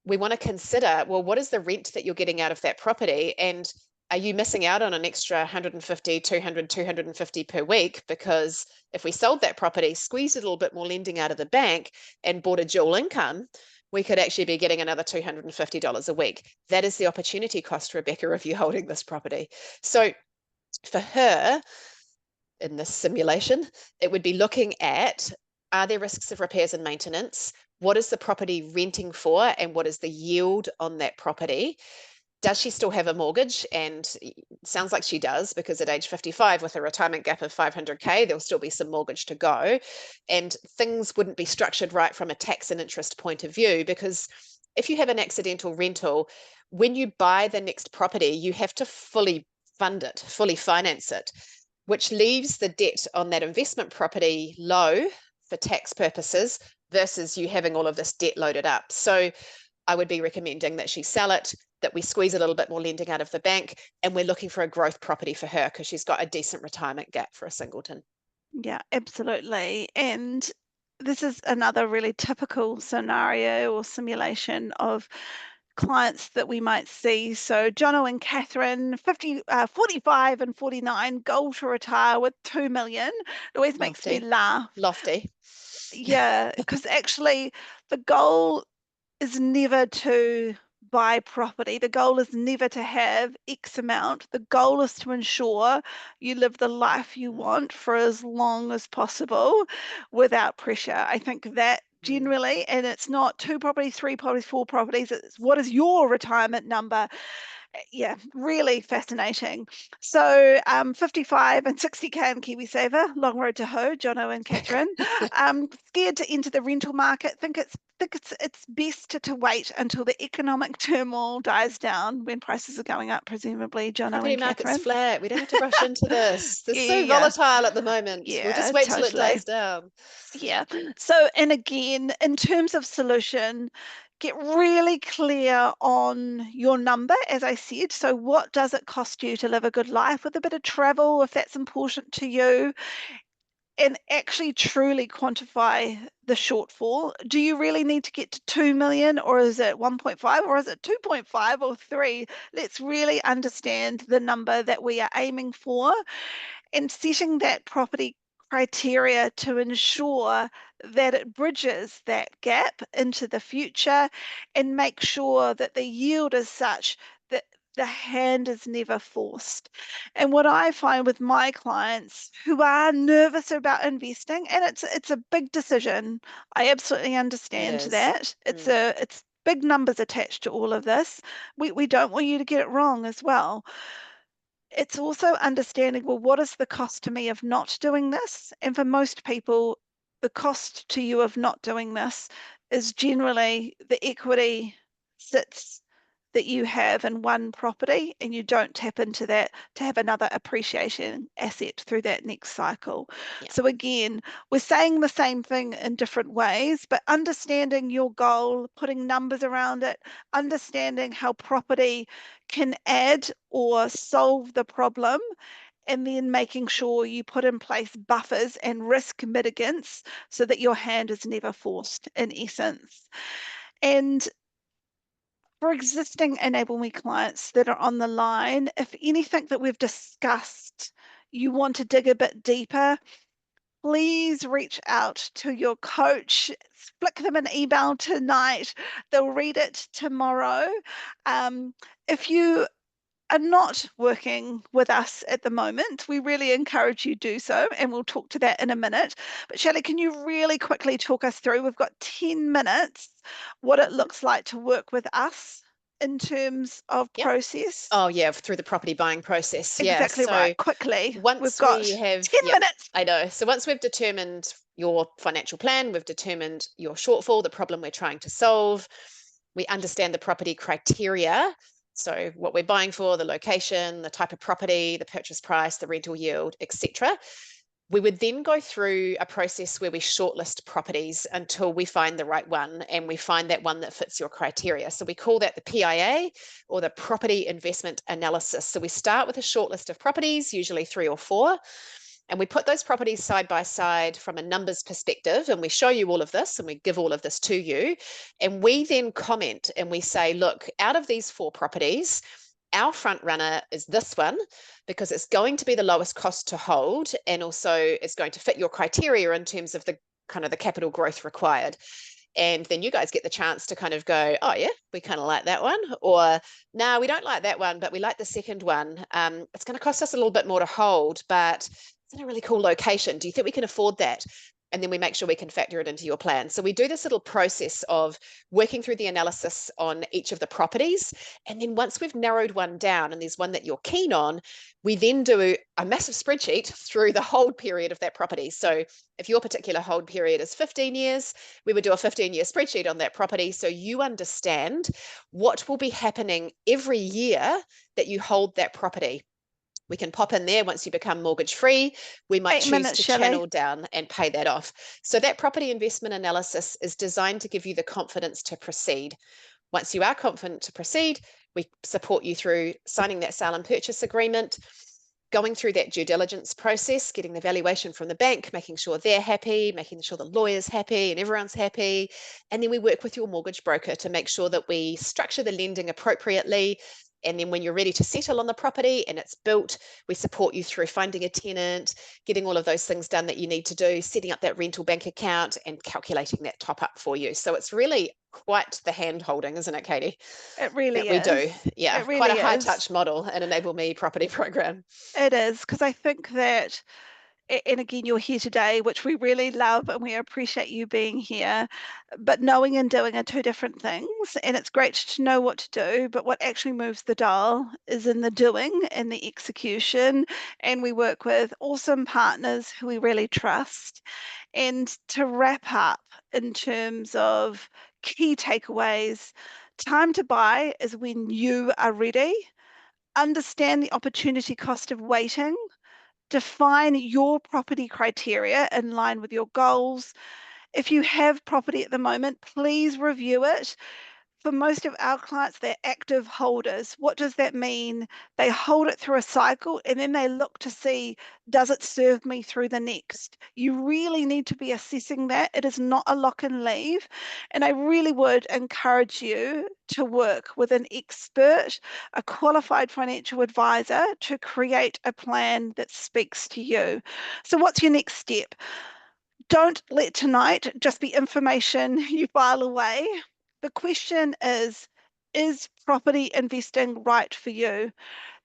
we want to consider, well, what is the rent that you're getting out of that property? And are you missing out on an extra 150, 200, 250 per week? Because if we sold that property, squeezed a little bit more lending out of the bank and bought a dual income, we could actually be getting another $250 a week. That is the opportunity cost, Rebecca, of you holding this property. So for her, in this simulation, it would be looking at, are there risks of repairs and maintenance? What is the property renting for, and what is the yield on that property? Does she still have a mortgage? And it sounds like she does, because at age 55, with a retirement gap of 500K, there'll still be some mortgage to go. And things wouldn't be structured right from a tax and interest point of view, because if you have an accidental rental, when you buy the next property, you have to fully fund it, fully finance it, which leaves the debt on that investment property low for tax purposes versus you having all of this debt loaded up. So I would be recommending that she sell it, that we squeeze a little bit more lending out of the bank, and we're looking for a growth property for her because she's got a decent retirement gap for a singleton. Yeah, absolutely. And this is another really typical scenario or simulation of clients that we might see. So Jono and Catherine, 45 and 49, goal to retire with 2 million. It always makes me Lofty. laugh. Lofty. Yeah, because actually the goal is never to buy property. The goal is never to have X amount. The goal is to ensure you live the life you Mm, want for as long as possible without pressure. I think that mm. generally, and it's not 2 properties, 3 properties, 4 properties, it's what is your retirement number? Yeah, really fascinating. So 55 and 60K in KiwiSaver, long road to hoe, Jono and Catherine. Scared to enter the rental market. Think it's best to wait until the economic turmoil dies down when prices are going up, presumably, Jono Property and market's Catherine. flat. We don't have to rush into this. This is so Yeah, volatile at the moment. We'll just yeah, wait till it totally. dies down. Yeah. So, and again, in terms of solution, get really clear on your number, as I said. So, what does it cost you to live a good life with a bit of travel, if that's important to you, and actually truly quantify the shortfall? Do you really need to get to 2 million, or is it 1.5, or is it 2.5 or 3? Let's really understand the number that we are aiming for and setting that property criteria to ensure that it bridges that gap into the future and make sure that the yield is such that the hand is never forced. And what I find with my clients who are nervous about investing, and it's a big decision, I absolutely It understand is. that. Mm. It's big numbers attached to all of this. We don't want you to get it wrong as well. It's also understanding, well, what is the cost to me of not doing this? And for most people, the cost to you of not doing this is generally the equity sits that you have in one property and you don't tap into that to have another appreciation asset through that next cycle. Yeah. So again, we're saying the same thing in different ways, but understanding your goal, putting numbers around it, understanding how property can add or solve the problem, and then making sure you put in place buffers and risk mitigants so that your hand is never forced, in essence. And for existing Enable Me clients that are on the line, if anything that we've discussed, you want to dig a bit deeper, please reach out to your coach. Flick them an email tonight. They'll read it tomorrow. If you are not working with us at the moment, we really encourage you do so, and we'll talk to that in a minute. But Shelley, can you really quickly talk us through? We've got 10 minutes, what it looks like to work with us in terms of Yep. process. Oh, yeah, through the property buying process. Yeah. Exactly right. So Quickly, we've once we got have, 10 yep, minutes. I know. So once we've determined your financial plan, we've determined your shortfall, the problem we're trying to solve, We understand the property criteria. So what we're buying for, the location, the type of property, the purchase price, the rental yield, etc. We would then go through a process where we shortlist properties until we find the right one, and we find that one that fits your criteria. So we call that the PIA, or the property investment analysis. So we start with a short list of properties, usually 3 or 4, and we put those properties side by side from a numbers perspective, and we show you all of this and we give all of this to you. And we then comment and we say, look, out of these 4 properties, our front runner is this one because it's going to be the lowest cost to hold, and also it's going to fit your criteria in terms of the kind of the capital growth required. And then you guys get the chance to kind of go, oh yeah, we kind of like that one, or no, we don't like that one, but we like the second one. It's going to cost us a little bit more to hold, but it's in a really cool location. Do you think we can afford that? And then we make sure we can factor it into your plan. So we do this little process of working through the analysis on each of the properties. And then once we've narrowed one down and there's one that you're keen on, we then do a massive spreadsheet through the hold period of that property. So if your particular hold period is 15 years, we would do a 15-year spreadsheet on that property so you understand what will be happening every year that you hold that property. We can pop in there once you become mortgage free. We might 8 minutes, choose to Shelley. channel down and pay that off. So that property investment analysis is designed to give you the confidence to proceed. Once you are confident to proceed, we support you through signing that sale and purchase agreement, going through that due diligence process, getting the valuation from the bank, making sure they're happy, making sure the lawyer's happy and everyone's happy. And then we work with your mortgage broker to make sure that we structure the lending appropriately. And then when you're ready to settle on the property and it's built, we support you through finding a tenant, getting all of those things done that you need to do, setting up that rental bank account and calculating that top up for you. So it's really quite the hand holding, isn't it, Katie? It That really we do. is. Yeah, It quite a really high is. touch model and Enable Me property program. It is, because I think that, and again, you're here today, which we really love and we appreciate you being here. But knowing and doing are two different things. And it's great to know what to do, but what actually moves the dial is in the doing and the execution. And we work with awesome partners who we really trust. And to wrap up in terms of key takeaways, time to buy is when you are ready. Understand the opportunity cost of waiting. Define your property criteria in line with your goals. If you have property at the moment, please review it. For most of our clients, they're active holders. What does that mean? They hold it through a cycle and then they look to see, does it serve me through the next? You really need to be assessing that. It is not a lock and leave. And I really would encourage you to work with an expert, a qualified financial advisor to create a plan that speaks to you. So, what's your next step? Don't let tonight just be information you file away. The question is property investing right for you?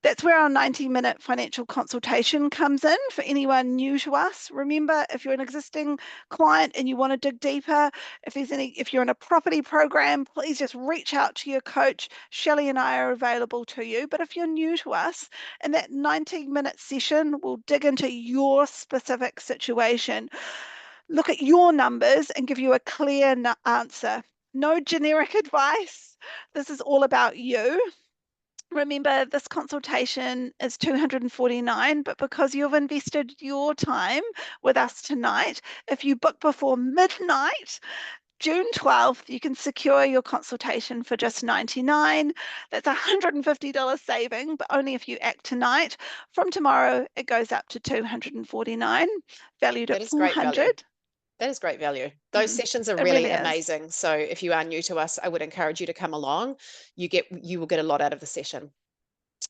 That's where our 90-minute financial consultation comes in for anyone new to us. Remember, if you're an existing client and you want to dig deeper, if you're in a property program, please just reach out to your coach. Shelley and I are available to you. But if you're new to us, in that 90-minute session, we'll dig into your specific situation, look at your numbers and give you a clear answer. No generic advice. This is all about you. Remember, this consultation is $249, but because you've invested your time with us tonight, if you book before midnight, June 12th, you can secure your consultation for just $99. That's $150 saving, but only if you act tonight. From tomorrow, it goes up to $249, valued That at is great value. $400. That is great value. Those sessions are It really really is. amazing. So if you are new to us, I would encourage you to come along. You will get a lot out of the session.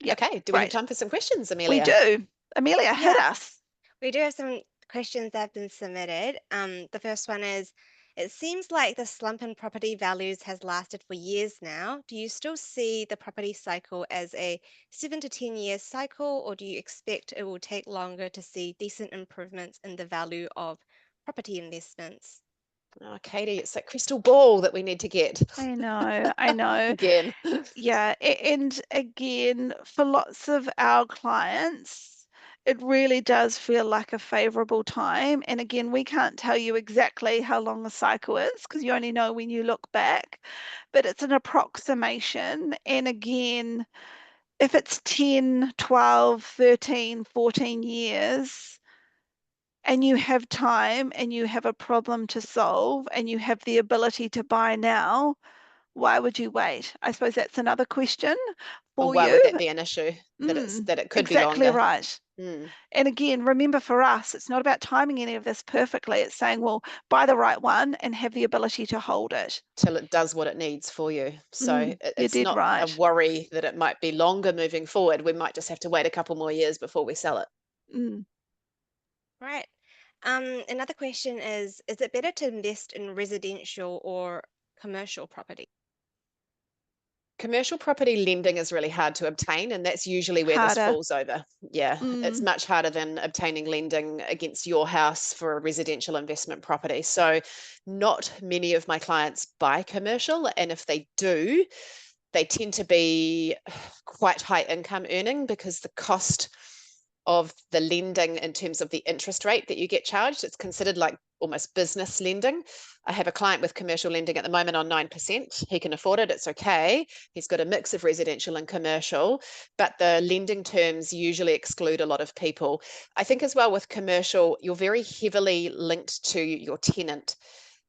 Yep, Okay, do we have great. time for some questions, We Amelia? do. Amelia, hit Yeah, us. we do have some questions that have been submitted. The first one is, it seems like the slump in property values has lasted for years now. Do you still see the property cycle as a 7 to 10 year cycle, or do you expect it will take longer to see decent improvements in the value of property investments? Oh, Katie, it's that crystal ball that we need to get I know, I know. again. Yeah, and again, for lots of our clients, It really does feel like a favorable time. And again, we can't tell you exactly how long a cycle is because you only know when you look back, but it's an approximation. And again, if it's 10, 12, 13, 14 years, and you have time and you have a problem to solve and you have the ability to buy now, why would you wait? I suppose that's another question Or for why would you. that be an issue? That it could be Exactly longer. right. Mm. And again, remember for us, it's not about timing any of this perfectly. It's saying, well, buy the right one and have the ability to hold it. Till it does what it needs for you. So You it's did not a right. worry that it might be longer moving forward. We might just have to wait a couple more years before we sell it. Mm. Right. Another question is it better to invest in residential or commercial property? Commercial property lending is really hard to obtain, and that's usually where this Harder. falls over. Yeah, it's Mm. much harder than obtaining lending against your house for a residential investment property. So, not many of my clients buy commercial, and if they do, they tend to be quite high income earning because the cost of the lending in terms of the interest rate that you get charged, it's considered like almost business lending. I have a client with commercial lending at the moment on 9%. He can afford it. It's okay. He's got a mix of residential and commercial, but the lending terms usually exclude a lot of people. I think as well with commercial, you're very heavily linked to your tenant.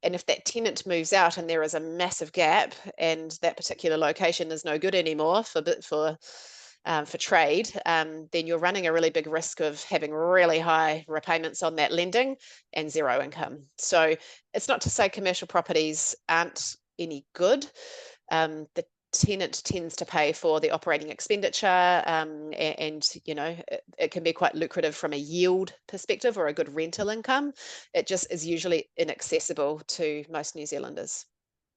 And if that tenant moves out and there is a massive gap and that particular location is no good anymore for trade, then you're running a really big risk of having really high repayments on that lending and zero income. So it's not to say commercial properties aren't any good. The tenant tends to pay for the operating expenditure, and it can be quite lucrative from a yield perspective or a good rental income. It just is usually inaccessible to most New Zealanders.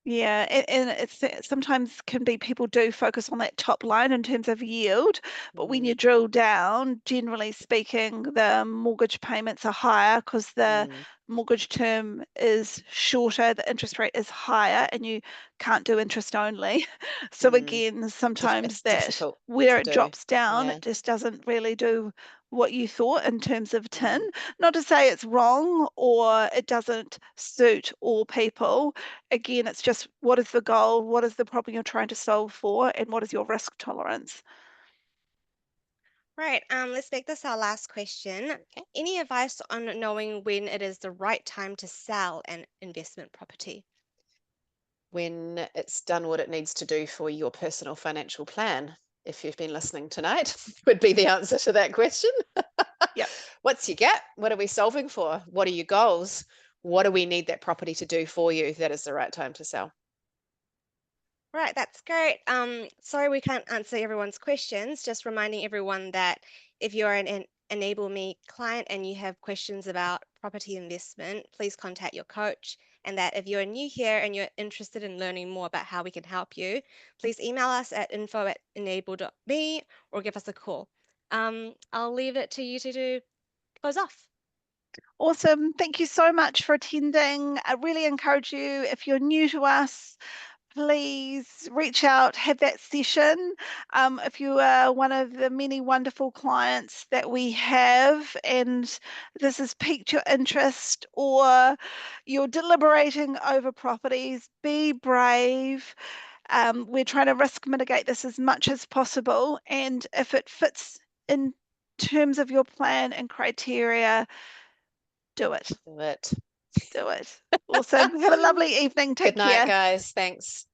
Yeah, and it sometimes can be people do focus on that top line in terms of yield, but when you Mm, drill down, generally speaking, the mortgage payments are higher because the mm, mortgage term is shorter, the interest rate is higher, and you can't do interest only. So mm. again, sometimes It's that difficult where to it do. drops down, Yeah. it just doesn't really do what you thought in terms of tin. Mm. Not to say it's wrong or it doesn't suit all people. Again, it's just what is the goal, what is the problem you're trying to solve for, and what is your risk tolerance? Right. Let's make this our last question. Okay. Any advice on knowing when it is the right time to sell an investment property? When it's done what it needs to do for your personal financial plan, if you've been listening tonight, would be the answer to that question. Yep. What's your gap? What are we solving for? What are your goals? What do we need that property to do for you? That is the right time to sell. Right, that's great. Sorry we can't answer everyone's questions. Just reminding everyone that if you're an Enable Me client and you have questions about property investment, please contact your coach. And that if you're new here and you're interested in learning more about how we can help you, please email us at info@enable.me or give us a call. I'll leave it to you to close off. Awesome. Thank you so much for attending. I really encourage you, if you're new to us, please reach out, have that session. If you are one of the many wonderful clients that we have and this has piqued your interest or you're deliberating over properties, be brave. We're trying to risk mitigate this as much as possible. And if it fits in terms of your plan and criteria, do it. Do it. Do it. Awesome. Have a lovely evening. Good Take night, care. guys. Thanks.